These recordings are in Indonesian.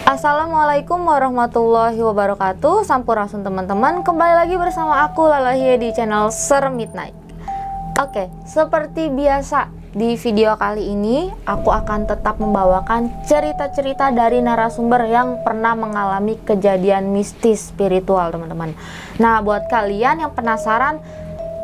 Assalamualaikum warahmatullahi wabarakatuh. Sampurasun teman-teman, kembali lagi bersama aku Lalahia di channel Serem Midnight. Oke, seperti biasa di video kali ini aku akan tetap membawakan cerita-cerita dari narasumber yang pernah mengalami kejadian mistis spiritual, teman-teman. Nah, buat kalian yang penasaran,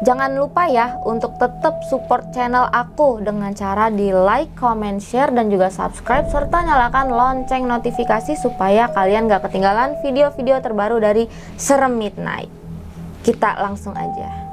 jangan lupa ya untuk tetap support channel aku dengan cara di like, comment, share, dan juga subscribe, serta nyalakan lonceng notifikasi supaya kalian gak ketinggalan video-video terbaru dari Serem Midnight. Kita langsung aja.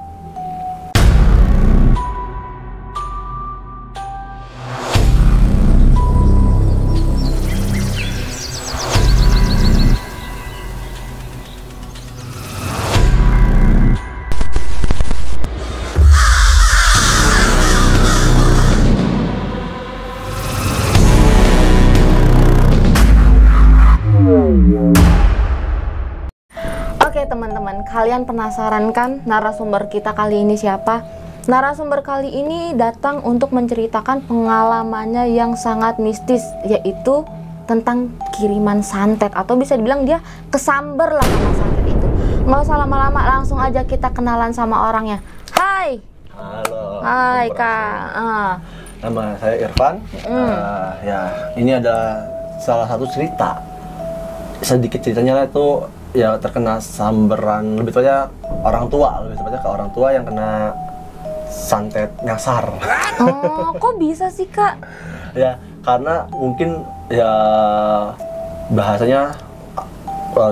Oke teman-teman, kalian penasaran kan narasumber kita kali ini siapa? Narasumber kali ini datang untuk menceritakan pengalamannya yang sangat mistis, yaitu tentang kiriman santet, atau bisa dibilang dia kesamber lah sama santet itu. Nggak usah lama-lama, langsung aja kita kenalan sama orangnya. Hai. Halo. Hai Kak. Nama saya Irfan. Ya, ini ada salah satu cerita. Sedikit ceritanya itu ya terkena samberan, lebih tepatnya lebih tepatnya ke orang tua yang kena santet nyasar. Oh, kok bisa sih Kak? Ya, karena mungkin ya bahasanya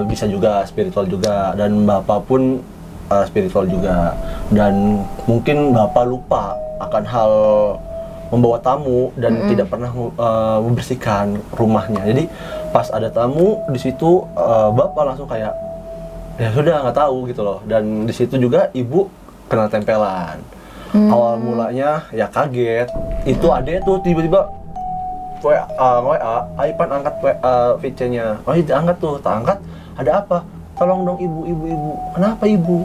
bisa juga spiritual juga, dan bapak pun spiritual juga, dan mungkin bapak lupa akan hal membawa tamu dan tidak pernah membersihkan rumahnya. Jadi pas ada tamu di situ, bapak langsung kayak ya sudah nggak tahu gitu loh. Dan di situ juga ibu kena tempelan. Awal mulanya ya kaget. Itu adek tuh tiba-tiba WA, Aipan angkat VC-nya. Oh iya angkat tuh, tak angkat. Ada apa? Tolong dong ibu. Kenapa ibu?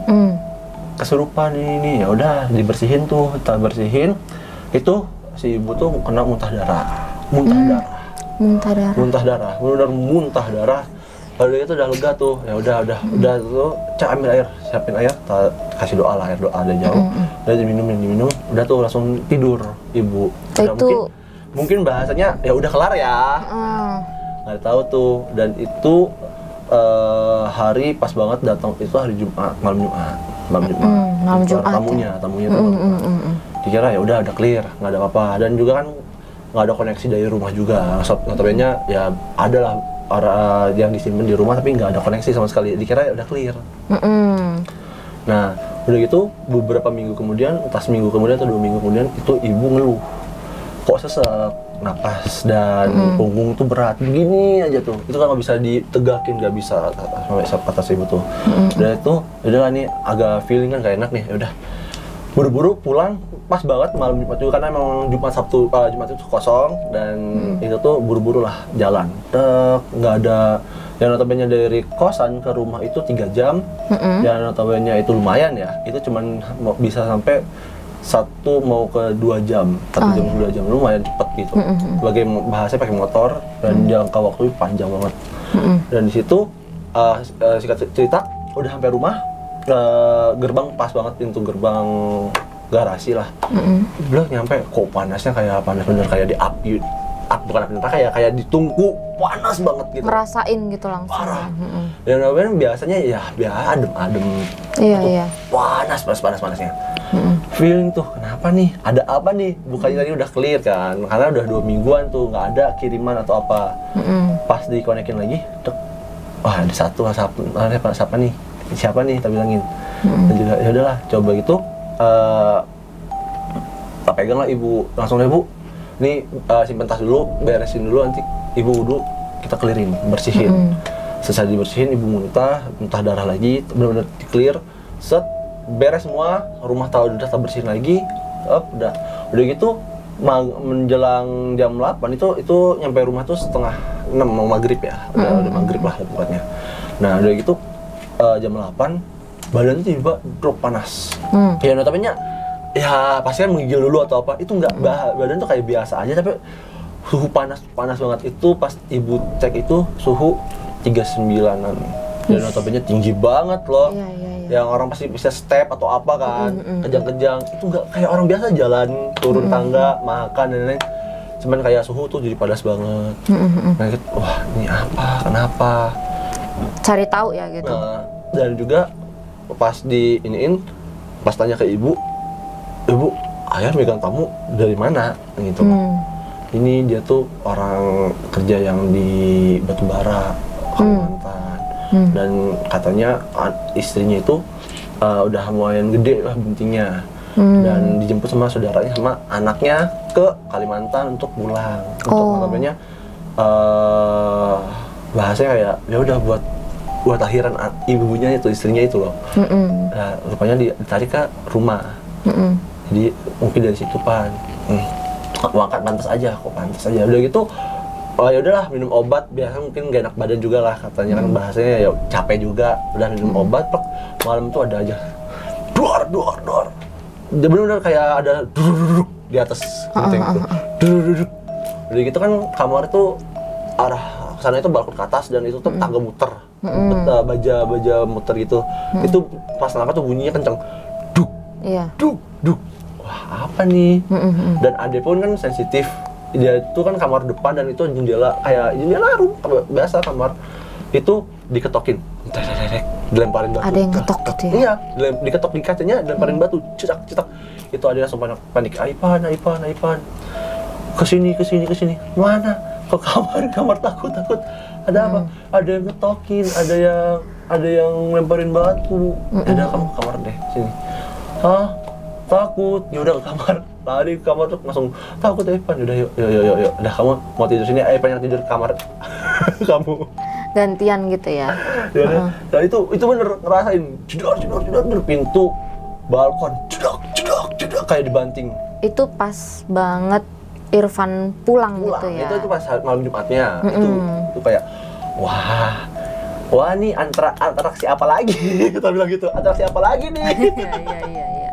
Kesurupan ini. Ya udah dibersihin tuh, kita bersihin. Itu si ibu tuh kena muntah darah. Benar muntah darah. Lalu itu udah lega tuh. Ya udah tuh, ambil air, siapin air, kasih doa lah, air doa ada jauh. Udah diminum. Udah tuh langsung tidur ibu. Udah, itu mungkin bahasanya ya udah kelar ya. Nggak tahu tuh. Dan itu hari pas banget datang itu hari Jumat, malam Jumat. Tamunya tuh. Dikira ya udah ada clear, nggak ada apa-apa, dan juga kan nggak ada koneksi dari rumah juga. Notabene ya ada lah orang yang disimpan di rumah tapi nggak ada koneksi sama sekali. Dikira ya udah clear. Nah udah gitu beberapa minggu kemudian, entah seminggu kemudian atau 2 minggu kemudian, itu ibu ngeluh kok sesek napas dan punggung tuh berat gini aja tuh. Itu kan nggak bisa ditegakin, nggak bisa sampai atas ibu tuh. Udah itu udahlah nih agak feeling kan gak enak nih. Udah buru-buru pulang pas banget malam Jumat juga, karena emang Jumat itu kosong, dan itu tuh buru-buru lah jalan. Nggak ada, yang notabene dari kosan ke rumah itu 3 jam, yang notabene itu lumayan ya, itu cuman bisa sampai 1 mau ke 2 jam, 1 jam 2 jam, lumayan cepet gitu. Sebagai bahasa pakai motor, dan jangka waktu panjang banget. Dan di situ singkat cerita udah sampai rumah. Gerbang pas banget, pintu gerbang garasi lah. Belum nyampe kok panasnya kayak panas bener, kayak di bukan api neraka ya, kayak ditungku panas banget gitu. Ngerasain gitu langsung. Parah. Dan biasanya ya adem. Iya. Panasnya. Feeling tuh kenapa nih? Ada apa nih? Bukannya tadi udah clear kan? Karena udah 2 mingguan tuh nggak ada kiriman atau apa. Pas dikonekin lagi, wah ada satu siapa nih? Siapa nih, tak bilangin. Dan juga ya udahlah coba gitu, tak pegang lah ibu, langsung deh bu, ini simpen tas dulu, beresin dulu, nanti ibu wudhu kita clearin, bersihin. Selesai dibersihin, ibu muntah darah lagi, benar-benar di clear, set, beres semua, rumah udah tak bersihin lagi, udah gitu. Menjelang jam 8 itu nyampe rumah tuh setengah 6 mau maghrib ya, udah maghrib lah tempatnya. Nah udah gitu jam 8 badan tiba drop panas. Ya notabene ya pasti kan menggigil dulu atau apa, itu enggak, badan tuh kayak biasa aja, tapi suhu panas banget. Itu pas ibu cek itu suhu 39-an. Dan notabene tinggi banget loh. Yang orang pasti bisa step atau apa kan, kejang-kejang. Itu nggak kayak orang biasa jalan, turun tangga, makan dan lain-lain. Cuman kayak suhu tuh jadi panas banget. Nah, gitu, wah ini apa, kenapa? Cari tahu ya gitu. Nah, dan juga pas pas tanya ke ibu, ayah megang tamu dari mana? Gitu. Ini dia tuh orang kerja yang di Batubara, Kalimantan. Dan katanya istrinya itu udah lumayan gede lah bentingnya. Dan dijemput sama saudaranya sama anaknya ke Kalimantan untuk pulang. Untuk makanya bahasanya kayak ya udah buat akhiran ibunya itu, istrinya itu loh. Nah, rupanya ditarik ke rumah. Jadi mungkin dari situ pantas aja. Udah gitu, oh ya udahlah minum obat, biasa mungkin gak enak badan juga lah katanya kan bahasanya ya capek juga. Udah minum obat, malam tuh ada aja duar. Dia benar-benar kayak ada duduk di atas genteng itu. Duduk. Udah gitu kan kamar itu arah sana itu balkon ke atas dan itu tuh tangga muter. Baja muter gitu. Itu pas nangka tuh bunyinya kenceng. Duk. Duk. Wah, apa nih? Dan adek pun kan sensitif. Dia itu kan kamar depan dan itu jendela rumah biasa kamar. Itu diketokin. Dilemparin batu. Ada yang ketok gitu ya? Iya, diketok di kacanya, dilemparin batu, cetak. Itu ada langsung panik, Aipan. Kesini. Mana? Ke kamar takut. Ada apa? Ada yang ngetokin, ada yang lemparin batu. Ada kamu ke kamar deh, sini. Hah? Takut? Ya udah ke kamar. Lari ke kamar tuh langsung takut Aipan. Udah yuk. Udah kamu mau tidur sini, Aipan yang tidur di kamar kamu. Gantian gitu ya. Dan itu bener ngerasain jedor pintu balkon jedok kayak dibanting. Itu pas banget Irfan pulang gitu ya. Itu pas malam Jumatnya. Itu kayak wah nih atraksi apa lagi? Kita bilang gitu, atraksi apa lagi nih? Iya.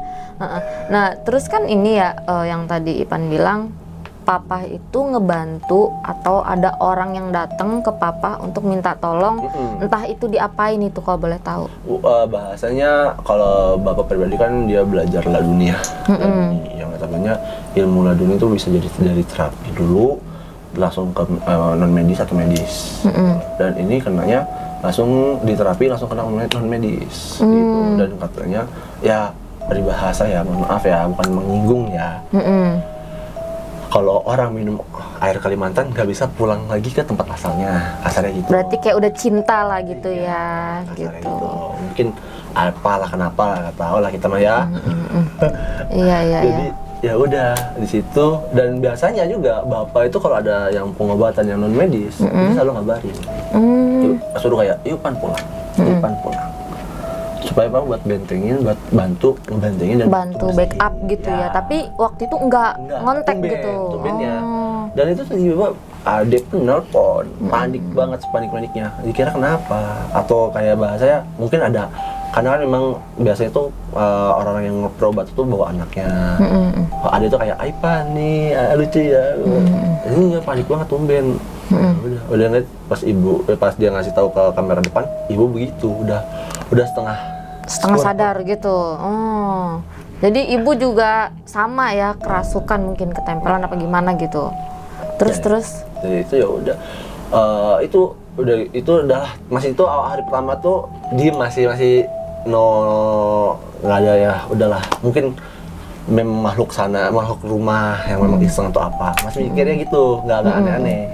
Nah, terus kan ini ya yang tadi Ipan bilang papa itu ngebantu atau ada orang yang datang ke papa untuk minta tolong, entah itu diapain itu kalau boleh tahu. Bahasanya kalau bapak pribadi kan dia belajar ladunia. Dan yang katanya ilmu laduni itu bisa jadi dari terapi dulu langsung ke non medis atau medis. Dan ini kenanya langsung diterapi langsung kena non medis gitu. Dan katanya ya peribahasa ya, mohon maaf ya, bukan menyinggung ya. Kalau orang minum air Kalimantan nggak bisa pulang lagi ke tempat asalnya, kasarnya gitu. Berarti kayak udah cinta lah gitu ya, gitu. Mungkin apalah kenapa lah, nggak tahu lah kita mah ya. Iya. Jadi ya udah di situ, dan biasanya juga bapak itu kalau ada yang pengobatan yang non medis, dia selalu ngabarin. Suruh kayak, yuk Pan pulang. Supaya apa? Buat bentengin, buat bantu ngebentengin dan bantu backup gitu ya. Tapi waktu itu enggak ngontek gitu. Tumbennya. Dan itu tiba-tiba adek pun nelpon, panik banget, sepanik-paniknya. Dikira kenapa? Atau kayak bahasanya mungkin ada, karena kan memang biasanya tuh orang-orang yang berobat itu bawa anaknya. Ada itu kayak Aipan nih, lucu ya. Ini panik banget tumben. Udah ngeliat pas dia ngasih tahu ke kamera depan, ibu begitu, udah setengah sadar gitu. Jadi ibu juga sama ya, kerasukan mungkin, ketempelan apa gimana gitu. Terus. Jadi itu ya udah, itu udah masih itu hari pertama tuh dia masih nggak ada ya, udahlah mungkin memang makhluk rumah yang memang iseng atau apa, masih mikirnya gitu, nggak aneh-aneh.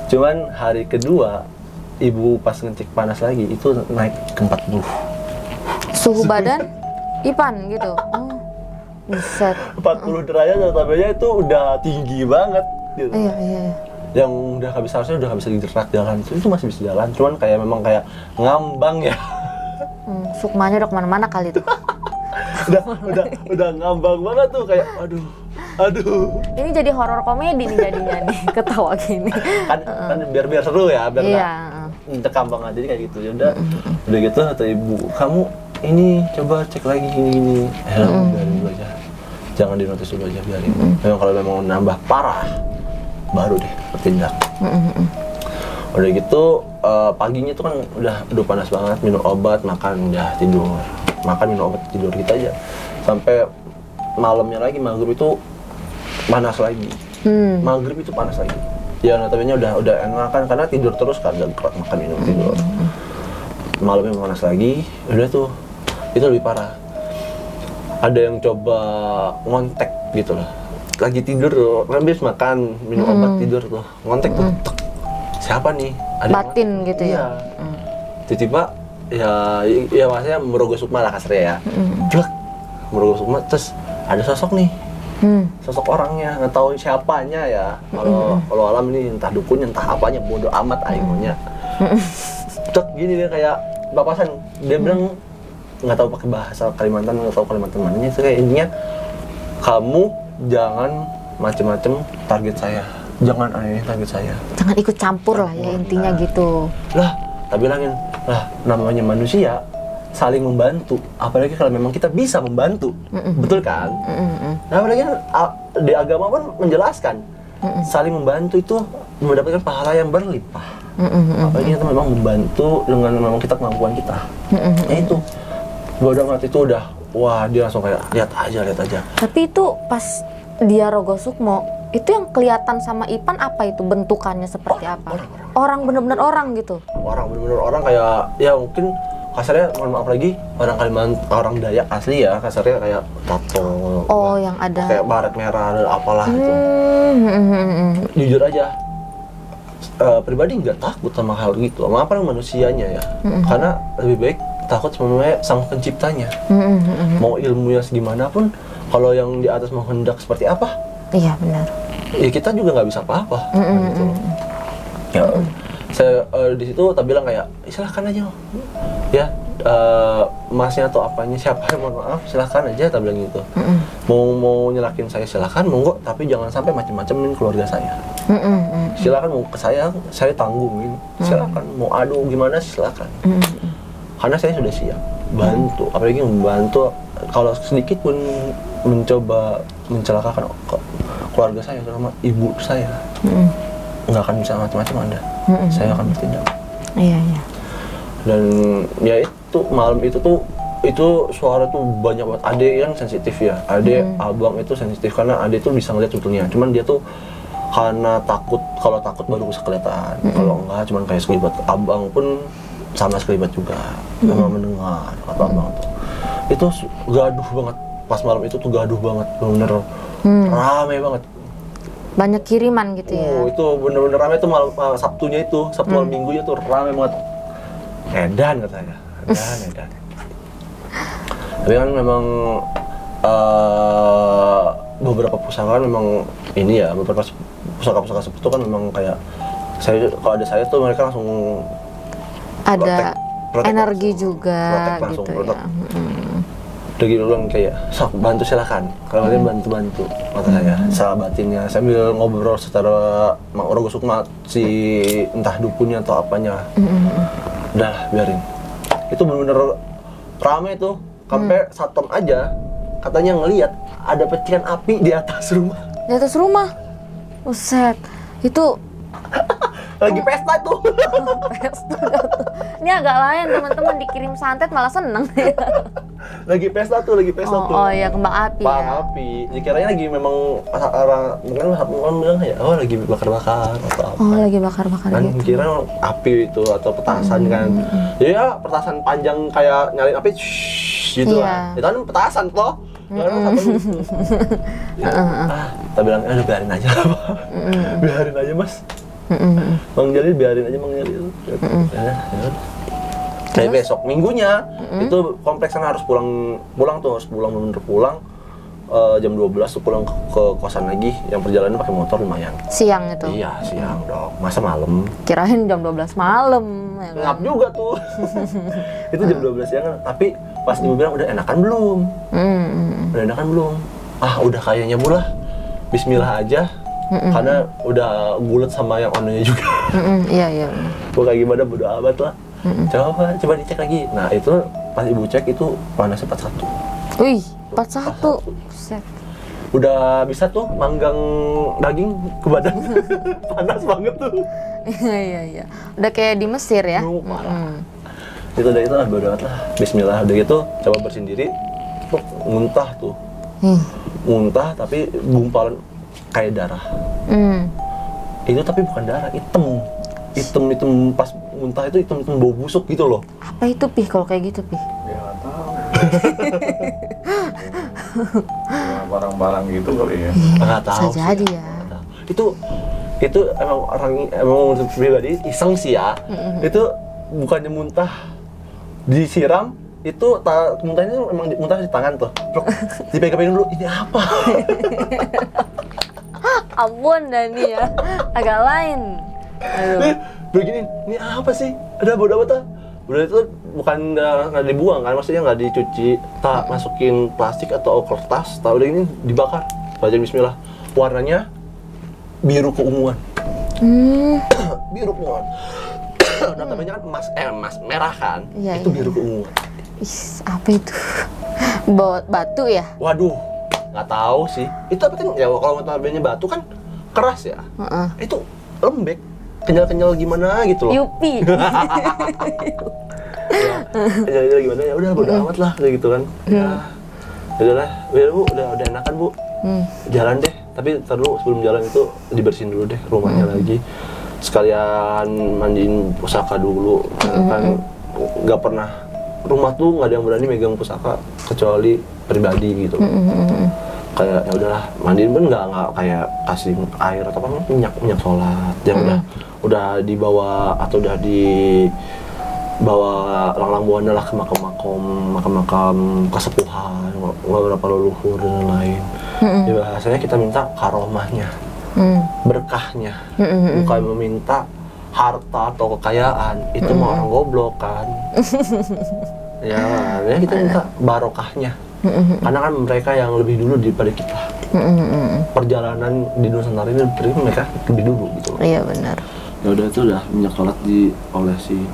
Cuman hari kedua ibu pas ngecek panas lagi itu naik ke 40. Suhu badan Ipan gitu. Buset. 40 derajat, notabene itu udah tinggi banget gitu. Iya. Yang harusnya udah nggak bisa digerak jalan, itu masih bisa jalan, cuman kayak memang kayak ngambang ya. Sukmanya udah kemana-mana kali itu. udah ngambang banget tuh, kayak aduh. Ini jadi horor komedi nih jadinya nih, ketawa gini. Kan biar seru ya, biar nggak kambang aja, jadi kayak gitu. Ya udah gitu kata ibu, kamu ini coba cek lagi gini. Biarin dulu aja, jangan dinotis dulu aja, biarin. Memang kalau memang nambah parah, baru deh bertindak. Udah gitu paginya tuh kan udah panas banget, minum obat, makan, udah tidur, makan, minum obat, tidur gitu aja sampai malamnya lagi, maghrib itu panas lagi. Maghrib itu panas lagi ya, notabene udah enak kan karena tidur terus kan, gak gerak, makan, minum, tidur. Malamnya panas lagi, udah tuh itu lebih parah. Ada yang coba ngontek gitu loh, lagi tidur tuh, habis makan, minum obat, tidur tuh, ngontek tuh, tek. Siapa nih? Ada batin gitu ya? Tiba-tiba ya maksudnya merogoh sukma lah kasarnya ya. Plek, merogoh sukma, terus ada sosok nih, sosok orangnya, nggak tahu siapanya ya. Kalau alam ini entah dukunnya, entah apanya, bodoh amat aingnya. Tek gini dia kayak papasan, dia bilang nggak tahu pakai bahasa Kalimantan, nggak tahu Kalimantan mananya, itu kayak intinya kamu jangan macem-macem target saya, jangan aneh target saya, jangan ikut campur lah ya intinya gitu. Lah, tak bilangin lah, namanya manusia saling membantu, apalagi kalau memang kita bisa membantu, betul kan? Nah, apalagi di agama pun menjelaskan saling membantu itu mendapatkan pahala yang berlimpah. Apalagi kita memang membantu dengan memang kita kemampuan kita. Ya itu, bodoh amat itu udah, wah dia langsung kayak lihat aja. Tapi itu pas dia rogoh sukmo, itu yang kelihatan sama Ipan apa itu bentukannya seperti apa? Orang bener-bener orang gitu. Orang bener-bener orang kayak ya mungkin kasarnya, mohon maaf lagi, orang Kalimantan, orang Dayak asli ya, kasarnya kayak tato. Oh, yang ada kayak baret merah dan apalah itu. Jujur aja, pribadi nggak takut sama hal gitu, sama apa manusianya ya. Karena lebih baik takut sebenarnya sama penciptanya. Mau ilmunya segimana pun, kalau yang di atas mau hendak seperti apa, iya benar, ya kita juga nggak bisa apa-apa. Gitu. Ya, saya di situ tak bilang kayak silahkan aja ya, masnya atau apanya siapa yang mohon maaf silahkan aja, tak bilang gitu. Mau nyelakin saya silahkan, monggo, tapi jangan sampai macem-macemin keluarga saya. Silahkan mau ke saya tanggungin, silahkan mau adu gimana silahkan. Karena saya sudah siap bantu, apalagi membantu kalau sedikit pun mencoba mencelakakan keluarga saya, terutama ibu saya, nggak akan bisa macam-macam Anda. Saya akan bertindak. Iya. Dan ya itu malam itu suara tuh banyak banget. Ade yang sensitif ya, abang itu sensitif karena Ade tuh bisa ngeliat sebetulnya. Cuman dia tuh karena takut, kalau takut baru bisa kelihatan. Kalau enggak cuman kayak sekelibat. Abang pun sama sekelibat juga, sama mendengar kata abang tuh. Itu gaduh banget. Pas malam itu tuh gaduh banget, bener-bener rame banget. Banyak kiriman gitu ya? Oh, itu bener-bener rame tuh malam Sabtunya itu, Sabtu malam Minggunya tuh rame banget. Edan katanya, edan. Tapi kan memang beberapa pusaka memang ini ya, beberapa pusaka seperti itu kan memang kayak kalau ada saya tuh mereka langsung ada protek energi langsung, juga langsung, gitu ya. Udah gitu kan kayak, sok bantu silakan, kalau kalian bantu kata saya, sahabatinnya sambil ngobrol secara rogoh sukma si entah dukunnya atau apanya. Udah biarin. Itu bener-bener rame tuh, sampai Satom aja katanya ngelihat ada percikan api di atas rumah. Di atas rumah? Buset, itu lagi pesta tuh. Pesta tuh. Ini agak lain teman-teman, dikirim santet malah seneng ya. Lagi pesta tuh. Oh iya, kembang api api. Dikiranya lagi memang orang mungkin orang bilang ya, oh lagi bakar-bakar atau apa. Oh, lagi bakar-bakar kan gitu. Kira api itu atau petasan kan. Ya petasan panjang kayak nyalin api gitu lah. Itu kan petasan toh. Kita bilang, udah biarin aja lah, biarin aja mas. Bang Jalil biarin aja Bang Jalil. Dari besok minggunya itu kompleksan harus pulang tuh, harus bener-bener pulang. Jam 12 tuh pulang ke kosan lagi, yang perjalanan pakai motor lumayan. Siang itu? Iya siang dong, masa malam? Kirain jam 12 malam ya kan? Ngap juga tuh. Itu jam 12 siang, tapi pas ibu bilang udah enakan belum? Udah enakan belum? Udah kayaknya bulah, bismillah aja. Karena udah bulat sama yang onnya juga. Iya. Gue kayak gimana bodo amat lah. Coba dicek lagi. Nah itu pas ibu cek itu panasnya 41. Wih, 41. Set. udah bisa tuh manggang daging ke badan. Panas banget tuh. Iya. Udah kayak di Mesir ya. Parah. Itu udah itu lah, bodo amat lah. Bismillah, udah gitu coba bersihin diri. Tuh muntah tuh. Muntah tapi gumpalan kayak darah. Itu tapi bukan darah, hitam pas muntah itu hitam bau busuk gitu loh. Apa itu Pih kalau kayak gitu Pih? Ya nggak tahu. Ya, barang-barang gitu kali ya. Nggak tahu. Bisa jadi ya. Itu emang pribadi iseng sih ya. Itu bukannya muntah disiram, itu muntahnya emang muntah di tangan tuh. Dipegang dulu, ini apa? Ampun Dani ya, agak lain. Aduh. Begini, ini apa sih? Ada bodo amat. Udah itu bukan nggak dibuang kan, maksudnya nggak dicuci, tak masukin plastik atau kertas, tak udah ini dibakar. Baca Bismillah, warnanya biru keunguan. Biru keunguan. Namanya kan emas merah kan, iya, itu biru keunguan. Apa itu? Batu ya? Waduh, nggak tahu sih. Itu apa kan? Ya kalau notabene batu kan keras ya. Itu lembek, kenyal-kenyal gimana gitu loh. Yupi. Ya, kenyal gimana ya udah bodo amat lah kayak gitu kan. Ya, udahlah, Bu, udah enakan Bu. Jalan deh. Tapi ntar dulu sebelum jalan itu dibersihin dulu deh rumahnya lagi. Sekalian mandiin pusaka dulu. Kan nggak pernah, rumah tuh nggak ada yang berani megang pusaka kecuali pribadi gitu. Kayak ya udahlah mandiin pun nggak kayak kasih air atau apa, minyak sholat yang udah dibawa atau udah dibawa lang-lang buana lah ke makam kesepuhan, beberapa leluhur dan lain-lain. Ya, bahasanya kita minta karomahnya, berkahnya, bukan meminta harta atau kekayaan. Itu mah orang goblok kan. Ya kita minta barokahnya. Karena kan mereka yang lebih dulu daripada kita. Perjalanan di Nusantara ini mereka lebih dulu gitu. Iya benar. Ya udah itu udah minyak sholat diolesin.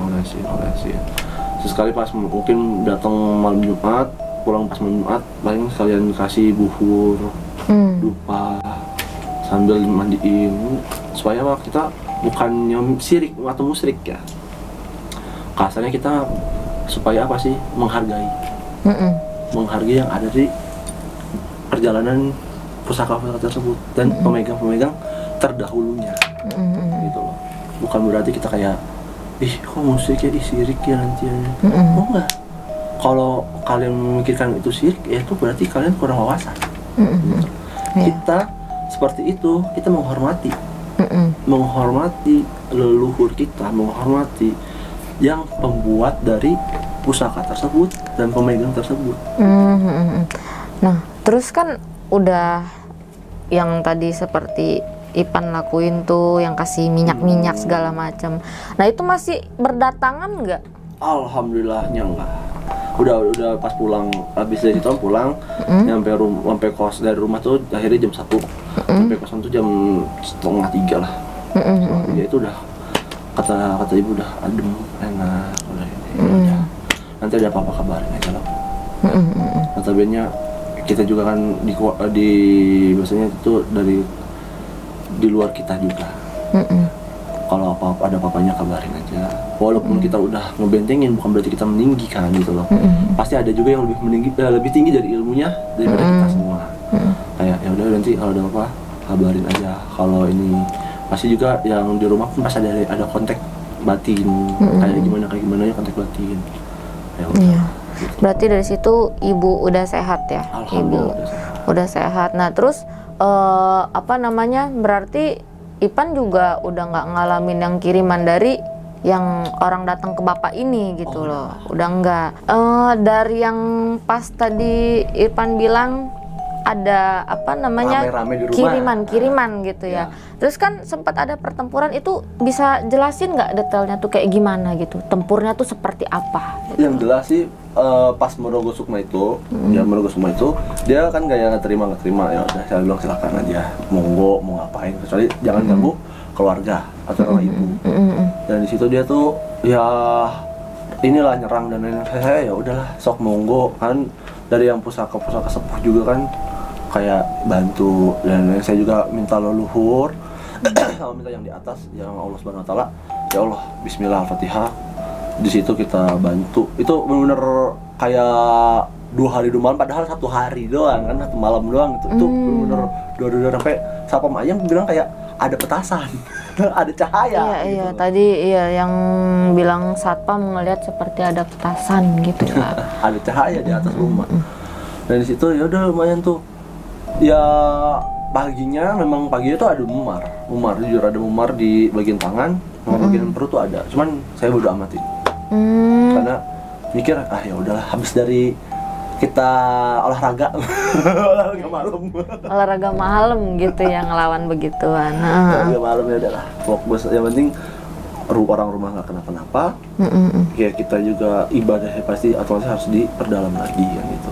Sesekali pas mungkin datang malam Jumat, pulang pas malam Jumat, paling sekalian kasih buhur, dupa, sambil mandiin supaya kita bukannya syirik atau musyrik ya. Kasarnya kita supaya apa sih? Menghargai yang ada di perjalanan pusaka-pusaka tersebut dan pemegang-pemegang terdahulunya. Gitu loh. Bukan berarti kita kayak kok musyrik ya, syirik ya nanti ya. Oh enggak. Kalau kalian memikirkan itu syirik, ya itu berarti kalian kurang wawasan. Kita seperti itu, kita menghormati. Menghormati leluhur kita, menghormati yang pembuat dari pusaka tersebut dan pemegang tersebut. Nah, terus kan udah yang tadi seperti Ipan lakuin tuh, yang kasih minyak segala macam. Nah, itu masih berdatangan nggak? Alhamdulillahnya enggak. Udah pas pulang, habis dari situ pulang, sampai kos dari rumah tuh akhirnya jam 1. Sampai kosan tuh jam 2:30 lah. Ya itu udah kata ibu udah adem, enak, udah ini. Ya. Nanti ada apa-apa kabarin aja lah. Notabene kita juga kan biasanya itu di luar kita juga. Kalau ada apa-apanya kabarin aja. Walaupun kita udah ngebentengin, bukan berarti kita meninggikan gitu loh. Pasti ada juga yang lebih tinggi dari ilmunya daripada kita semua. Kayak ya udah nanti kalau ada apa kabarin aja. Kalau ini pasti juga yang di rumah pun pasti ada kontak batin. Kayak gimana ya kontak batin. Ya udah. Iya. Gitu. Berarti dari situ ibu udah sehat ya? Ibu udah sehat. Nah terus berarti Ipan juga udah nggak ngalamin yang kiriman dari yang orang datang ke bapak ini gitu loh. Udah nggak. Dari yang pas tadi Ipan bilang ada rame-rame di rumah. kiriman gitu ya. Terus kan sempat ada pertempuran, itu bisa jelasin nggak detailnya tuh kayak gimana gitu, tempurnya tuh seperti apa gitu. Yang jelas sih pas Morogo Sukma itu dia kan kayak nggak terima ya udah saya bilang silakan aja, monggo mau ngapain, kecuali jangan ganggu keluarga atau orang ibu. Dan di situ dia tuh ya inilah nyerang dan lain-lain. Saya ya udahlah sok monggo kan, dari yang pusaka sepuh juga kan kayak bantu, dan saya juga minta leluhur sama minta yang di atas, yang Allah Subhanahu Wa Taala, ya Allah, Bismillah Al-Fatihah, di situ kita bantu. Itu benar-benar kayak 2 hari 2 malam, padahal 1 hari doang kan, 1 malam doang gitu. Itu benar-benar 2 sampai Sapam Ayang bilang kayak ada petasan, ada cahaya. Iya, gitu. iya, tadi iya yang bilang satpam ngelihat seperti ada petasan gitu ya. Ada cahaya di atas rumah. Dan di situ ya udah lumayan tuh. Ya paginya memang paginya tuh ada memar jujur ada memar di bagian tangan, sama bagian perut tuh ada. Cuman saya bodo amatin. Karena mikir ya udahlah, habis dari kita olahraga Olahraga malam gitu yang ngelawan begituan. olahraga malam ya udahlah, fokus, yang penting orang rumah nggak kenapa-napa. Ya kita juga ibadahnya pasti otomatis harus diperdalam lagi kan gitu.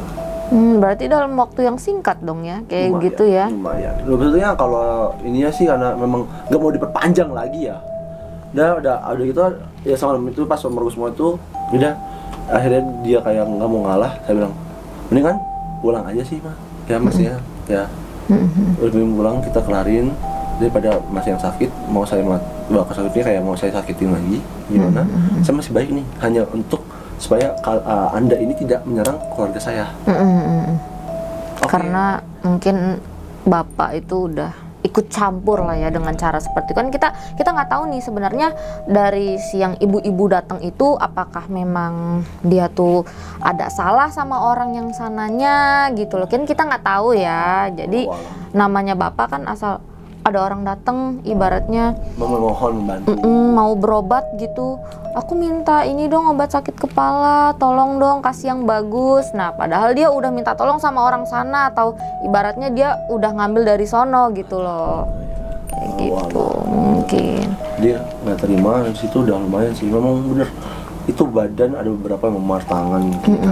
Berarti dalam waktu yang singkat dong ya, kayak Lumayan, gitu ya. lumayan. Sebetulnya kalau ininya sih karena memang nggak mau diperpanjang lagi ya. Udah gitu ya, sama itu pas umur semua itu udah, akhirnya dia kayak nggak mau ngalah. Saya bilang mendingan pulang aja sih mah ya mas ya lebih pulang, kita kelarin daripada masih yang sakit. Mau saya bawa ke sakitnya kayak mau saya sakitin lagi gimana. Saya masih baik nih, hanya untuk supaya Anda ini tidak menyerang keluarga saya. Okay. Karena mungkin bapak itu udah ikut campur lah ya dengan cara seperti itu. Kan kita nggak tahu nih sebenarnya dari si yang ibu-ibu datang itu apakah memang dia tuh ada salah sama orang yang sananya gitu loh. Kan kita nggak tahu ya. Jadi namanya bapak kan asal ada orang datang ibaratnya memohon membantu, mau berobat gitu, aku minta ini dong obat sakit kepala, tolong dong kasih yang bagus. Nah padahal dia udah minta tolong sama orang sana, atau ibaratnya dia udah ngambil dari sono gitu loh, kayak gitu mungkin dia nggak terima. Di situ udah lumayan sih, memang bener itu badan ada beberapa yang memar tangan kita,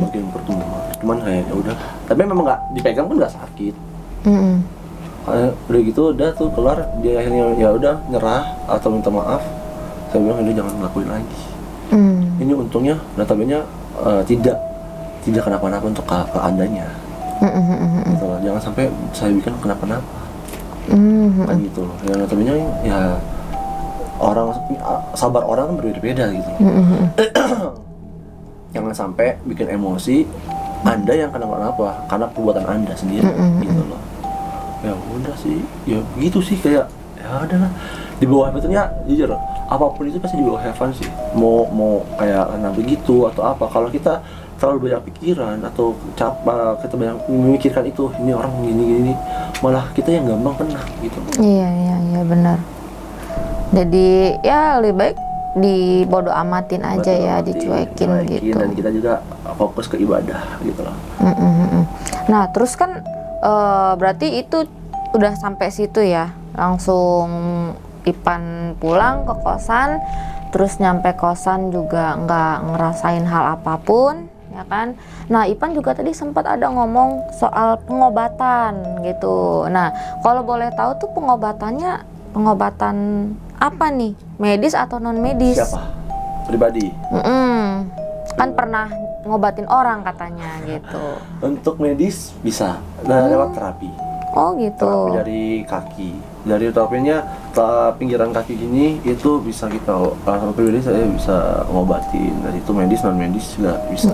bagian pertumbuhan. Cuman kayak ya udah, tapi memang nggak dipegang pun nggak sakit. Udah gitu udah tuh kelar, dia akhirnya ya udah nyerah atau minta maaf. Saya bilang ini jangan ngelakuin lagi. Ini untungnya notabene tidak kenapa-napa untuk ke andanya. Gitu loh. Jangan sampai saya bikin kenapa-napa. Kan gitu loh. Ya notabene ya orang sabar orang kan berbeda-beda gitu. Jangan sampai bikin emosi Anda yang kenapa-napa karena perbuatan Anda sendiri gitu loh. Ya udah sih, ya begitu sih, kayak ya udahlah, di bawah betulnya jujur apapun itu pasti di bawah have fun sih. Mau kayak karena begitu atau apa, kalau kita terlalu banyak pikiran atau kita banyak memikirkan itu, ini orang gini malah kita yang gampang kena gitu. Iya benar. Jadi ya lebih baik dibodo amatin aja ya, dicuekin gitu. Dan kita juga fokus ke ibadah gitu loh. Nah terus kan berarti itu udah sampai situ ya, langsung Ipan pulang ke kosan, terus nyampe kosan juga nggak ngerasain hal apapun ya kan. Nah Ipan juga tadi sempat ada ngomong soal pengobatan gitu. Nah kalau boleh tahu tuh pengobatan apa nih, medis atau non medis? Siapa? Pribadi? Kan pernah ngobatin orang katanya gitu. Untuk medis bisa, lewat terapi. Oh gitu. Terapi dari kaki, dari terapinya pinggiran kaki gini itu bisa kita. Kalau pribadi saya bisa ngobatin. Dari itu medis, non medis juga bisa.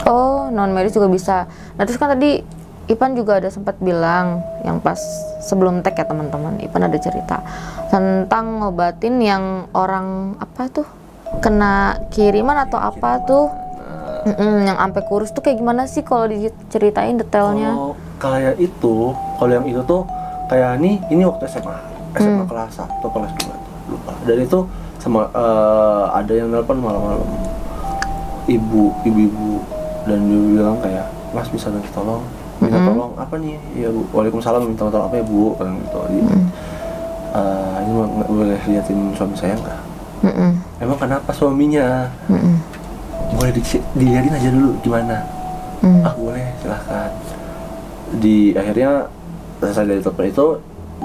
Oh non medis juga bisa. Nah terus kan tadi Ipan juga ada sempat bilang yang pas sebelum tag ya teman-teman, Ipan ada cerita tentang ngobatin yang orang apa tuh, kena kiriman atau apa tuh. Yang sampai kurus tuh kayak gimana sih kalau diceritain detailnya? Kayak itu, kalau yang itu tuh kayak ini waktu SMA kelas 1 atau kelas 2 lupa. Dan itu sama ada yang nelpon malam-malam, ibu dan dia bilang kayak, Mas bisa minta tolong, apa nih? Ya Bu, Waalaikumsalam, minta tolong apa ya Bu? Kan gitu. Ini boleh liatin suami saya nggak? Emang kenapa suaminya? Boleh dilihatin aja dulu gimana? Boleh, silahkan. Akhirnya selesai dari telepon itu,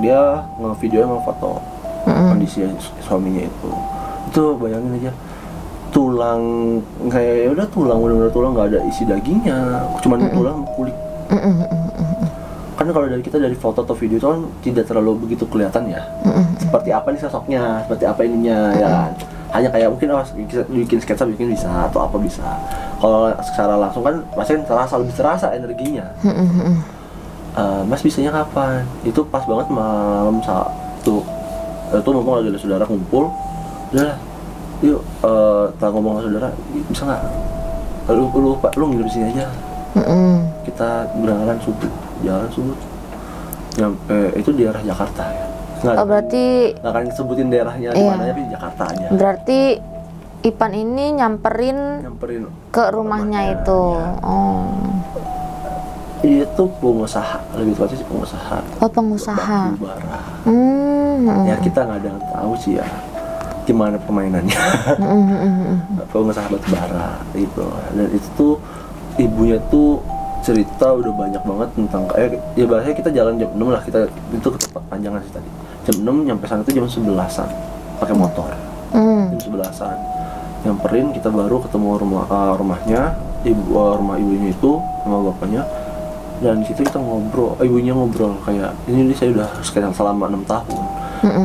dia nge-video sama foto kondisi suaminya itu bayangin aja, tulang kayak ya udah tulang, bener-bener tulang, nggak ada isi dagingnya, cuman tulang kulit. kan kalau dari kita dari foto atau video itu kan tidak terlalu begitu kelihatan ya. Seperti apa nih sosoknya, seperti apa ininya ya kan. Hanya kayak mungkin bikin sketsa bikin bisa atau apa bisa. Kalau secara langsung kan pasti lebih terasa energinya. Mas bisanya kapan? Itu pas banget malam Sabtu. Itu ngomong lagi ada saudara kumpul. Udah, yuk kita ngomong sama saudara, bisa nggak? Lu nginep di sini aja. Kita berangkat subuh, jalan subuh. Nyampe itu di daerah Jakarta ya. Berarti nggak akan sebutin daerahnya di mana, tapi di Jakarta aja. Berarti Ipan ini nyamperin ke rumahnya itu. Iya. Itu pengusaha, lebih tepatnya sih pengusaha. Oh, pengusaha. Batu bara. Ya kita nggak ada yang tahu sih ya gimana permainannya. Pengusaha batu bara itu. Dan itu tuh ibunya tuh cerita udah banyak banget tentang ya bahasanya kita jalan jam 6 lah, kita itu ke tempat panjangan sih tadi. Jam 6 nyampe sana tuh jam 11-an pakai motor. Jam 11-an. Nyamperin, kita baru ketemu rumahnya, rumah ibunya itu sama bapaknya. Dan situ kita ngobrol, ibunya ngobrol kayak ini saya udah sekitar selama 6 tahun.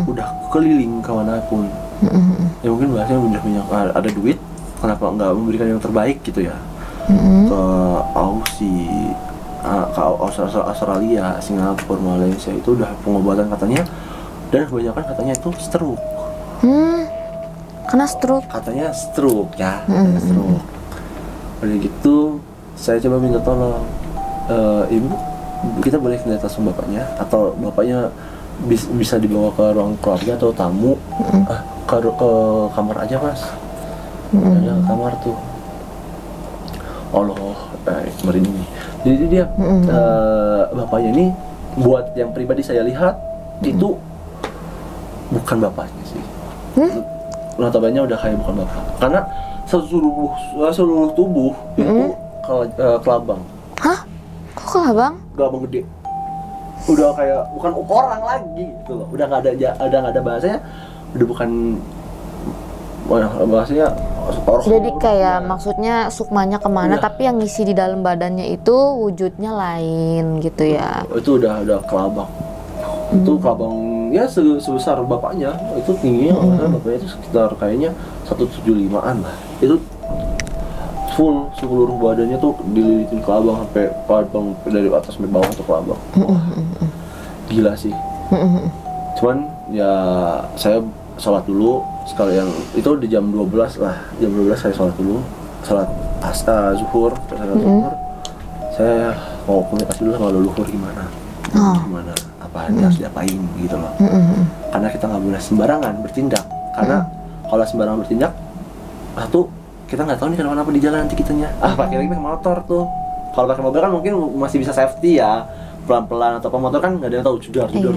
Udah keliling kemanapun. Ya mungkin bahasanya udah banyak ada duit, kenapa nggak memberikan yang terbaik gitu ya. Ke Aussie, ke Australia, Singapura, Malaysia itu udah pengobatan katanya, dan kebanyakan katanya itu stroke. Karena stroke? Katanya stroke ya, stroke. Udah gitu, saya coba minta tolong, ibu, kita boleh ke atas bapaknya, atau bapaknya bisa dibawa ke ruang keluarga atau tamu, ke kamar aja mas. Ada kamar tuh. Allah, merinding. Jadi dia bapaknya ini buat yang pribadi saya lihat itu bukan bapaknya sih. Notabene udah kayak bukan bapak. Karena seluruh tubuh itu kelabang. Hah? Kok kelabang? Kelabang gede. Udah kayak bukan orang lagi gitu loh. Udah nggak ada bahasanya. Udah bukan bahasanya. Jadi kayak maksudnya sukmanya kemana, tapi yang ngisi di dalam badannya itu wujudnya lain gitu ya. Itu udah kelabang. Itu kelabang ya sebesar bapaknya. Itu tingginya bapaknya itu sekitar kayaknya 175-an lah. Itu full seluruh badannya tuh dililitin kelabang sampai kelabang dari atas sampai bawah tuh kelabang. Gila sih. Cuman ya saya sholat dulu sekalian, itu di jam 12 lah, jam 12 saya sholat dulu, sholat zuhur, saya mau komunikasi dulu sama leluhur gimana, apa harus diapain gitu loh. Karena kita nggak boleh sembarangan bertindak, karena kalau sembarangan bertindak, satu kita nggak tahu nih kenapa di jalan nanti kitanya, pakai motor tuh, kalau pakai mobil kan mungkin masih bisa safety ya, pelan-pelan, atau pemotor kan nggak ada yang tahu jedar-jedar.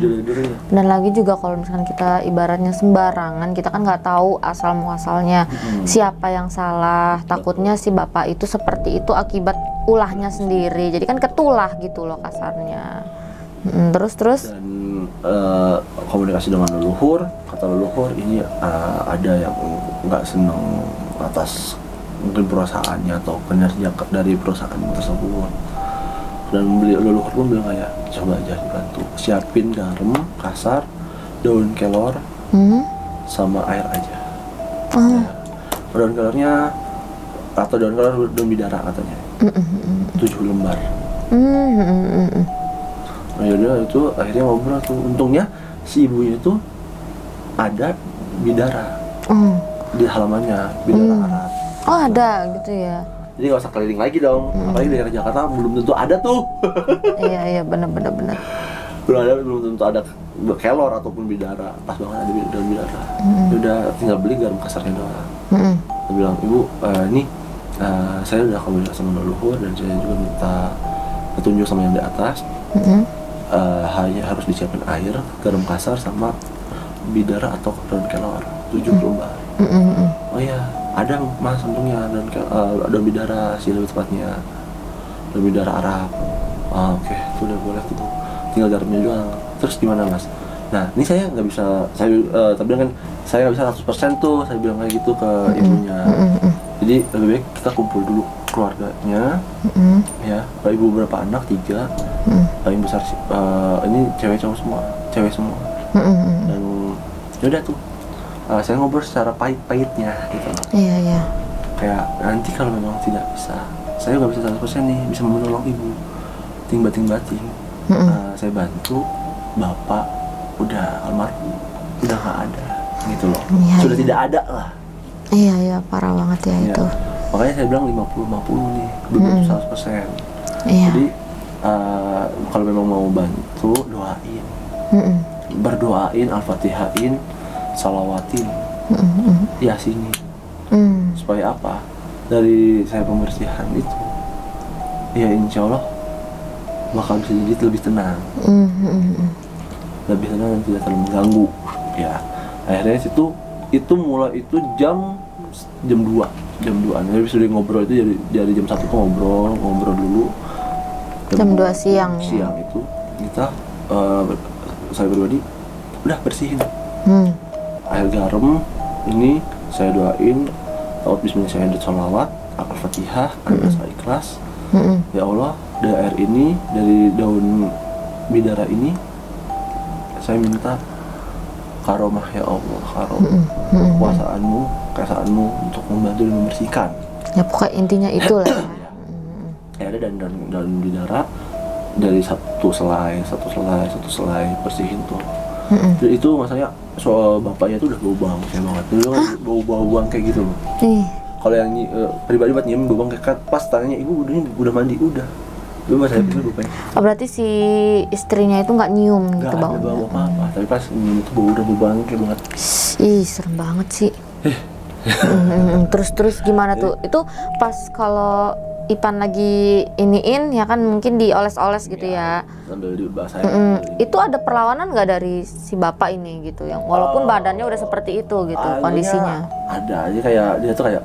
Dan lagi juga kalau misalkan kita ibaratnya sembarangan, kita kan nggak tahu asal muasalnya siapa yang salah. Takutnya si bapak itu seperti itu akibat ulahnya sendiri, jadi kan ketulah gitu loh kasarnya. Terus dan komunikasi dengan leluhur, kata leluhur ini ada yang nggak seneng atas mungkin perusahaannya atau kinerja dari perusahaan tersebut. Dan leluhur pun bilang kayak coba aja dibantu, siapin garam kasar, daun kelor, sama air aja. Ya. Daun kelornya atau daun kelor daun bidara katanya, 7 lembar. Nah yaudah itu akhirnya ngobrol tuh. Untungnya si ibunya itu ada bidara di halamannya, bidara Arab. Oh ada gitu ya. Jadi nggak usah keliling lagi dong, apalagi daerah Jakarta belum tentu ada tuh. Iya benar. Belum tentu ada kelor ataupun bidara, pas banget ada daun bidara. Udah tinggal beli garam kasarnya doang. Dia bilang, ibu, nih saya udah komunikasi sama leluhur dan saya juga minta petunjuk sama yang di atas. Hanya harus disiapin air, garam kasar sama bidara atau daun kelor 7 lembar. Oh iya, ada mas untungnya daun bidara sih lebih tepatnya, daun bidara Arab. Oke, itu udah boleh tuh, tinggal garamnya doang. Terus gimana mas? Nah ini saya nggak bisa, tapi kan saya nggak bisa 100% tuh, saya bilang kayak gitu ke ibunya. Jadi lebih baik kita kumpul dulu keluarganya, ya. Ibu berapa anak? 3. Paling besar ini cewek semua. Dan yaudah tuh, saya ngobrol secara pahit-pahitnya gitu. Iya. Kayak nanti kalau memang tidak bisa, saya nggak bisa 100% nih bisa menolong ibu, bating-bating. Saya bantu, bapak udah almarhum, udah nggak ada gitu loh. Sudah tidak ada lah. Iya, parah banget ya itu. Makanya saya bilang 50-50 nih, belum 100%. Iya. Jadi kalau memang mau bantu, doain, berdoain, al-fatihain, salawatin, yasinin. Supaya apa? Dari saya pembersihan itu, ya insya Allah bakal bisa jadi lebih tenang, lebih tenang dan tidak terlalu mengganggu. Ya, akhirnya itu mulai itu jam 2-an. Jadi sudah ngobrol itu dari jam 1 ngobrol dulu. Jam 2 siang. Siang itu kita saya pribadi udah bersihin. Air garam ini saya doain, taut bismillah, saya sholawat, al-fatihah, al ikhlas. Ya Allah, dari air ini, dari daun bidara ini, saya minta karomah ya Allah, karomah, kesaanmu untuk membantu dan membersihkan. Ya pokoknya intinya itulah. Ya ada daun bidara dari satu selai bersihin tuh. Dan itu masalahnya soal bapaknya tuh udah bau banget banget. Dulu kan bau bawang kayak gitu loh. Kalau yang pribadi buat nyium bau bawang kayak pas tanya ibu udah mandi udah. Dulu saya pikir bapaknya. Berarti si istrinya itu nggak nyium gitu baunya? Nggak ada bau apa-apa, tapi pas nyium itu udah bau banget. Ih, serem banget sih. Terus gimana tuh? Itu pas kalau Ipan lagi iniin ya kan mungkin dioles-oles gitu ya. Sambil dibasahin. Itu ada perlawanan nggak dari si bapak ini gitu, yang walaupun badannya udah seperti itu gitu kondisinya? Ada aja, kayak dia tuh kayak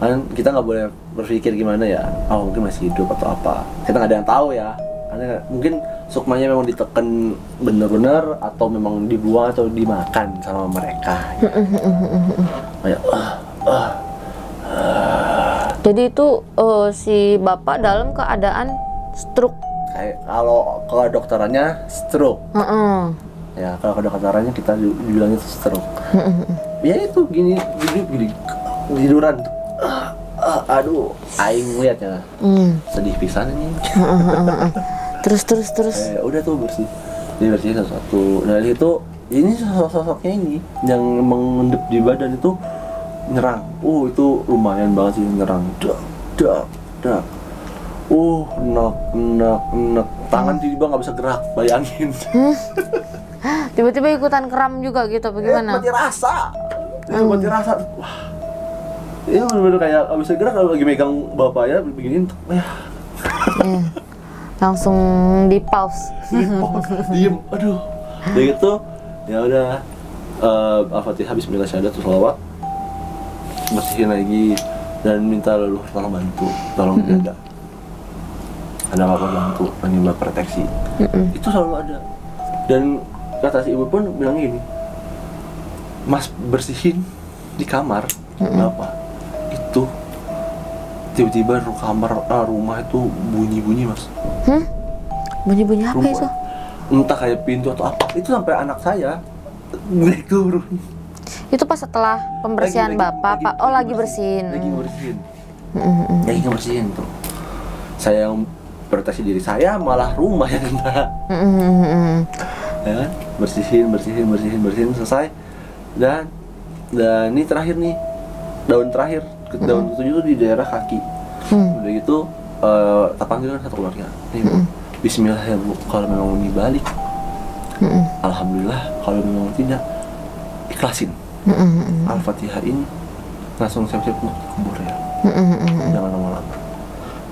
kan kita nggak boleh berpikir gimana ya, mungkin masih hidup atau apa, kita nggak ada yang tahu ya, karena mungkin sukmanya memang ditekan bener-bener atau memang dibuang atau dimakan sama mereka kayak jadi itu si bapak dalam keadaan stroke, kayak kalau dokterannya stroke. Ya kalau kedokterannya kita dibilangnya stroke. Ya itu gini tiduran. Aduh, aing liatnya sedih pisan ini. Terus. Udah tuh bersih. Dia bersihin satu-satu. Dari itu ini sosoknya ini yang mengendap di badan itu nyerang. Itu lumayan banget sih nyerang. Dak. Nek. Tangan tiba-tiba nggak bisa gerak, bayangin. Tiba-tiba ikutan kram juga gitu, bagaimana? Mati rasa. Wah. Ini bener-bener kayak nggak bisa gerak, kalau lagi megang bapaknya beginiin, langsung di pause. Diem, aduh. Udah gitu, ya udah. Al-Fatihah, Bismillah, syahadat, sholawat, bersihin lagi dan minta leluhur tolong bantu, tolong jaga. Ada apa bantu, menimba proteksi. Itu selalu ada. Dan kata si ibu pun bilang gini, Mas bersihin di kamar, Bapak. Itu tiba-tiba rumah itu bunyi-bunyi, Mas. Bunyi-bunyi apa itu? Entah kayak pintu atau apa. Itu sampai anak saya naik turun. Itu pas setelah pembersihan bapak, Pak. Lagi bersihin. Lagi ngebersihin tuh. Saya yang proteksi diri saya, malah rumah yang kena. Ya kan? Bersihin selesai. Dan ini terakhir nih, daun terakhir, daun ketujuh itu di daerah kaki. Udah gitu, tak panggil kan satu keluarga. Nih, Bismillah ya Bu, kalau memang ini balik, alhamdulillah. Kalau memang tidak, ikhlasin. Al-Fatihah ini langsung siap-siap untuk kubur ya. Jangan lama-lama.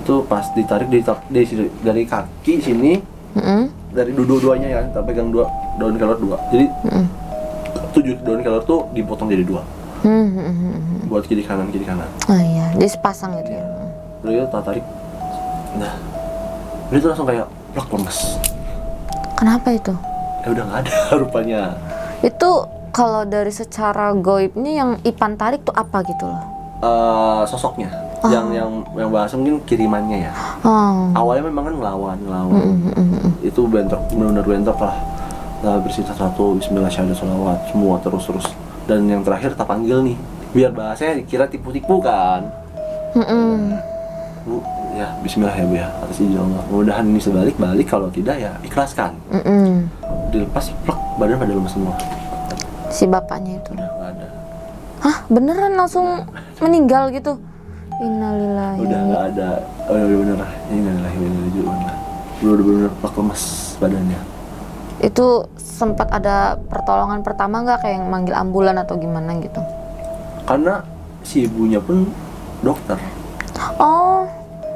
Itu pas ditarik dari kaki sini, dari dua-duanya ya, kita pegang daun kelor 2. Jadi 7 daun kelor tuh dipotong jadi 2. Buat kiri kanan. Oh iya, dia sepasang gitu ya. Udah gitu tak tarik. Nah, dia tuh langsung kayak plak lemes. Kenapa itu? Udah nggak ada rupanya. Itu Kalau dari secara goibnya yang Ipan tarik tuh apa gitu loh? Sosoknya, yang bahasa mungkin kirimannya ya. Awalnya memang kan ngelawan. Itu bentrok, benar-benar bentrok lah. Nah, bersih satu, Bismillah, syahadat, sholawat, semua terus. Dan yang terakhir tak panggil nih, biar bahasanya dikira tipu-tipu kan. Bu, ya Bismillah ya Bu ya, atas izin Allah. Mudah-mudahan ini sebalik, kalau tidak ya ikhlaskan. Dilepas, plek, badan pada lemas semua. Si bapaknya itu Udah nggak ada. hah, beneran langsung meninggal gitu? Innalillahi. Udah nggak ada. Bener lah, innalillahi wa inna ilaihi raji'un lah. Udah bener-bener plek, lemas badannya. Itu sempat ada pertolongan pertama nggak, kayak yang manggil ambulan atau gimana gitu? Karena si ibunya pun dokter. Oh,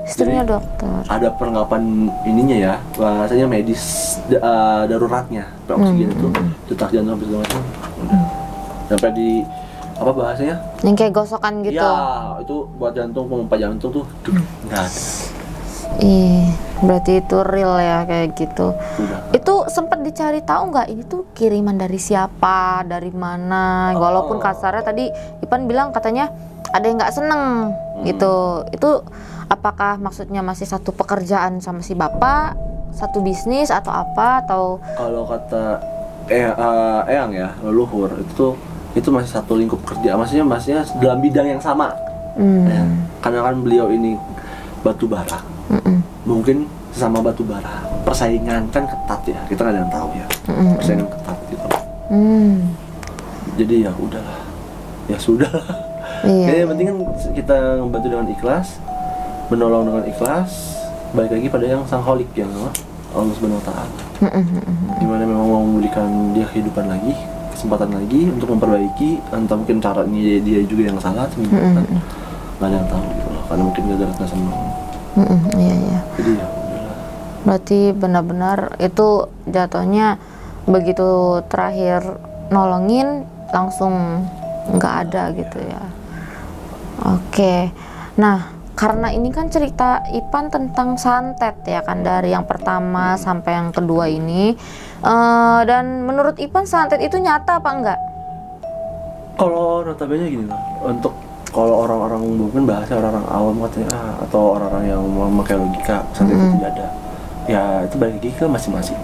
istrinya Jadi, dokter. ada perlengkapan ininya ya, bahasanya medis daruratnya, oksigen itu, detak jantung apa segala macam. Udah. Sampai di apa bahasanya? Yang kayak gosokan gitu. Ya, itu buat jantung, pompa jantung tuh, nggak ada. Ih, berarti itu real ya kayak gitu. Udah. Itu sempat dicari tahu nggak ini tuh kiriman dari siapa, dari mana? Walaupun kasarnya tadi Ipan bilang katanya ada yang nggak seneng gitu. Itu apakah maksudnya masih satu pekerjaan sama si bapak, satu bisnis atau apa, atau Kalau kata Eyang ya, leluhur itu masih satu lingkup kerja, maksudnya dalam bidang yang sama. Ya, karena kan beliau ini batu bara. Mungkin sesama batu bara, persaingan kan ketat ya, kita nggak ada yang tahu ya. Persaingan ketat gitu. Jadi ya udahlah, ya sudah. Iya. Yang penting kan kita membantu dengan ikhlas, menolong dengan ikhlas, balik lagi pada yang sang holik, yang Allah Subhanahu wa Ta'ala. Dimana memang mau memberikan dia kehidupan lagi, kesempatan lagi untuk memperbaiki, entah mungkin caranya dia juga yang salah, kan nggak ada yang tahu gitu loh, karena mungkin gara-gara nggak senang. Iya. Jadi ya udahlah. Berarti benar-benar itu jatuhnya begitu terakhir nolongin langsung nggak ada gitu ya. Oke. Nah, karena ini kan cerita Ipan tentang santet ya kan, dari yang pertama sampai yang kedua ini, dan menurut Ipan santet itu nyata apa enggak? Kalau notabene gini loh, untuk kalau orang-orang mungkin bahasa orang-orang awam katanya atau orang-orang yang memakai logika santet itu tidak ada. Ya itu balik lagi ke masing-masing.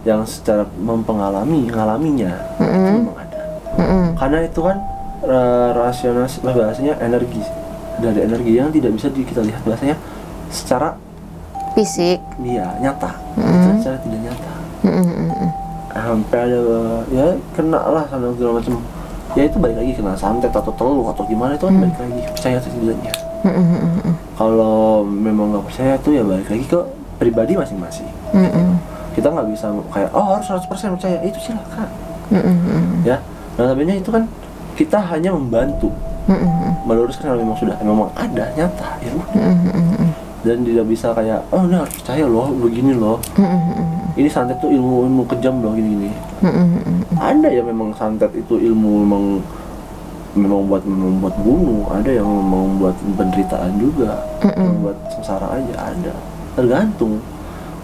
Yang secara ngalaminya itu memang ada. Karena itu kan rasional bahasanya energi, dari energi yang tidak bisa kita lihat bahasanya secara Fisik. iya nyata, itu secara tidak nyata. Sampai ada ya kena lah sana segala macam. Ya itu balik lagi kena santet atau teluh atau gimana, itu kan balik lagi percaya atau tidaknya. Kalau memang nggak percaya tuh ya balik lagi ke pribadi masing-masing. Kita nggak bisa kayak harus 100% percaya, itu silakan. Ya, notabene itu kan kita hanya membantu meluruskan kalau memang sudah memang ada nyata ya udah. Dan tidak bisa kayak ini harus percaya loh, begini loh. Ini santet tuh ilmu kejam loh, gini-gini. Ada ya memang santet itu ilmu memang buat bunuh, ada yang memang buat penderitaan juga, buat sengsara aja ada. Tergantung.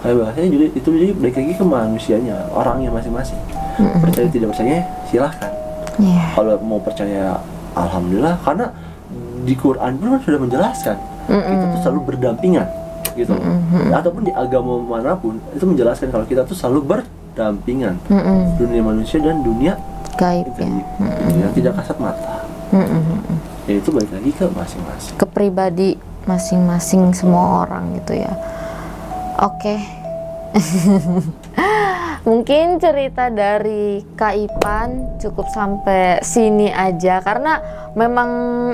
Kayak bahasanya juga itu jadi balik lagi ke manusianya, orangnya masing-masing. Percaya tidak percaya silahkan. Kalau mau percaya alhamdulillah, karena di Quran pun sudah menjelaskan kita tuh selalu berdampingan gitu. Ataupun di agama manapun itu menjelaskan kalau kita tuh selalu berdampingan, dunia manusia dan dunia gaib ya. Yang tidak kasat mata. Ya itu balik lagi ke masing-masing, ke pribadi masing-masing semua orang gitu ya. Oke. Mungkin cerita dari Kak Ipan cukup sampai sini aja, karena memang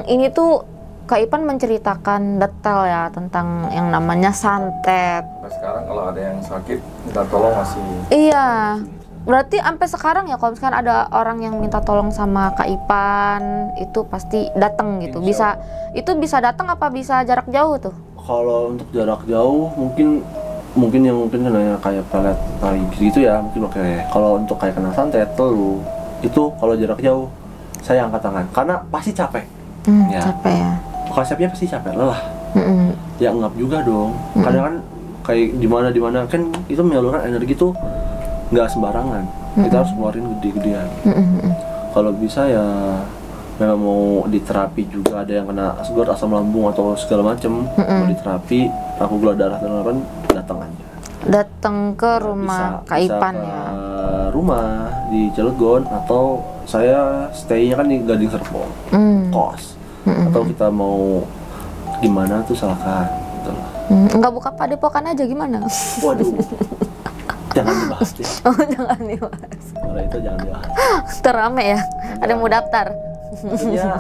ini tuh Kak Ipan menceritakan detail ya tentang yang namanya santet. Nah, sekarang kalau ada yang sakit minta tolong masih. Iya. Berarti sampai sekarang ya kalau misalkan ada orang yang minta tolong sama Kak Ipan itu pasti datang gitu. Bisa datang apa bisa jarak jauh tuh? Kalau untuk jarak jauh mungkin kena kayak pelet tai gitu ya, mungkin oke. Kalau untuk kayak kena santet teluh itu kalau jarak jauh saya angkat tangan karena pasti capek. Capek ya. Konsepnya pasti capek, lelah. Ya ngap juga dong. Kadang kan kayak di mana kan itu menyaluran energi tuh nggak sembarangan. kita harus keluarin gede-gedean. Kalau bisa ya memang mau diterapi juga, ada yang kena asam lambung atau segala macem, mau diterapi aku gula darah dan lain-lain, datang aja. Datang ke rumah Kak Ipan ya. Rumah di Cilegon, atau saya stay-nya kan di Gading Serpong, kos. Atau kita mau gimana tuh silakan gitu loh. Enggak buka padepokan aja gimana? Waduh. Jangan dibahas deh. Oh, jangan dibahas. Kalau itu jangan dibahas. Terame ya. Ada yang mau daftar. Maksudnya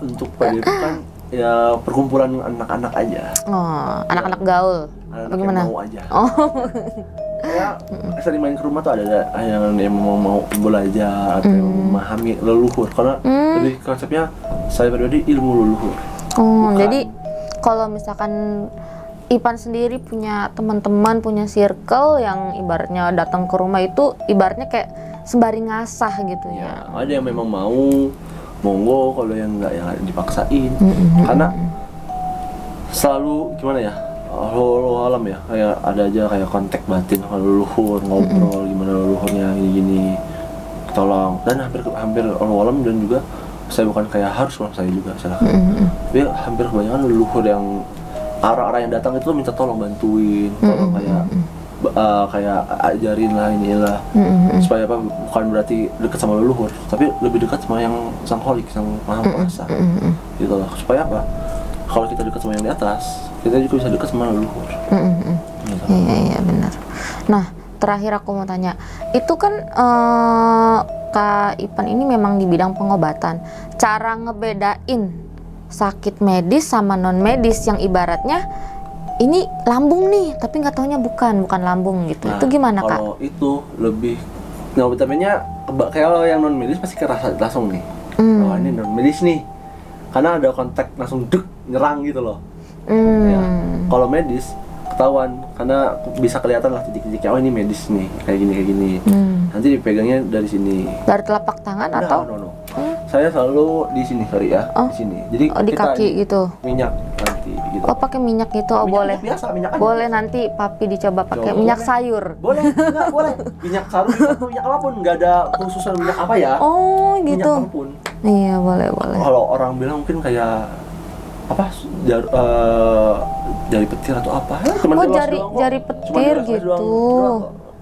untuk padepokan ya perkumpulan anak-anak aja. Oh, anak-anak gaul. Anak-anak bagaimana? yang mau aja. Oh. Ya sering main ke rumah tuh ada yang mau belajar atau yang memahami leluhur, karena lebih konsepnya saya pribadi ilmu leluhur. Jadi kalau misalkan Ipan sendiri punya teman-teman, punya circle yang ibaratnya datang ke rumah itu ibaratnya kayak sembari ngasah gitu ya. Ada yang memang mau, monggo, kalau yang enggak ya dipaksain. Karena selalu gimana ya? Allah alam ya, kayak ada aja kayak kontak batin sama leluhur, ngobrol gimana leluhurnya gini, tolong. Dan hampir Allah alam, dan juga saya bukan kayak harus kalau saya juga silakan. Tapi hampir kebanyakan leluhur yang orang-orang yang datang itu minta tolong bantuin, tolong kayak ajarin lah inilah, supaya apa, bukan berarti dekat sama leluhur, tapi lebih dekat sama yang sang holik, sang maha kuasa, gitu loh. Supaya apa? Kalau kita dekat sama yang di atas, kita juga bisa dekat sama leluhur. Gitu. Iya benar. Nah, terakhir aku mau tanya, itu kan Kak Ipan ini memang di bidang pengobatan. Cara ngebedain sakit medis sama non medis yang ibaratnya ini lambung nih, tapi nggak taunya bukan lambung gitu. Nah, itu gimana Kak? Kalau itu lebih, nah vitaminnya kalau yang non medis pasti kerasa langsung nih. Oh ini non medis nih, karena ada kontak langsung dek nyerang gitu loh. Ya. Kalau medis ketahuan karena bisa kelihatan lah titik-titiknya, oh ini medis nih, kayak gini. Nanti dipegangnya dari sini. Dari telapak tangan atau? No. Saya selalu di sini ya, di sini. Jadi di kaki gitu. Minyak nanti gitu. Oh, pakai minyak gitu. Oh, boleh. Biasa, minyak boleh biasa. Nanti papi dicoba pakai minyak sayur. Boleh, enggak boleh. Minyak sayur atau minyak apapun, enggak ada khususan minyak apa ya. Oh, gitu. Minyak apapun. Iya, boleh. Kalau orang bilang mungkin kayak apa, jari petir atau apa? Cuman jari petir gitu.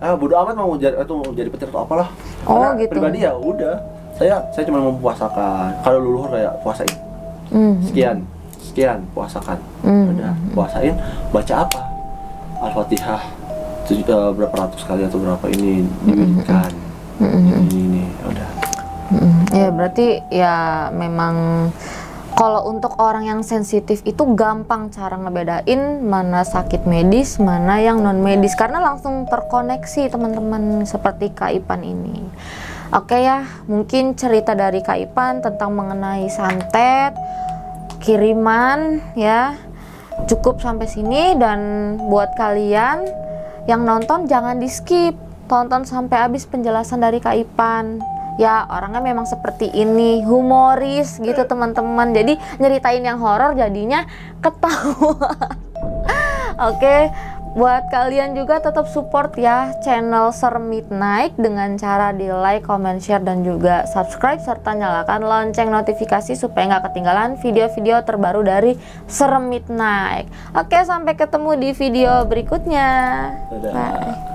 Bodo amat mau jari petir atau apalah. Oh, gitu. Pribadi ya udah. Saya cuma mempuasakan. Kalau leluhur kayak puasain. Sekian puasakan. Udah puasain, baca apa? Al-Fatihah berapa ratus kali atau berapa ini diberikan. Ini udah. Ya berarti ya memang kalau untuk orang yang sensitif itu gampang cara ngebedain mana sakit medis, mana yang non medis, karena langsung terkoneksi teman-teman seperti Kak Ipan ini. Oke ya, mungkin cerita dari Kak Ipan tentang mengenai santet, kiriman ya, cukup sampai sini. Dan buat kalian yang nonton jangan di skip, tonton sampai habis penjelasan dari Kak Ipan. Ya orangnya memang seperti ini, humoris gitu teman-teman, jadi nyeritain yang horor jadinya ketawa. Oke, buat kalian juga tetap support ya channel Serem Midnight dengan cara di like, comment, share, dan juga subscribe, serta nyalakan lonceng notifikasi supaya nggak ketinggalan video-video terbaru dari Serem Midnight. Oke, sampai ketemu di video berikutnya. Dadah. Bye.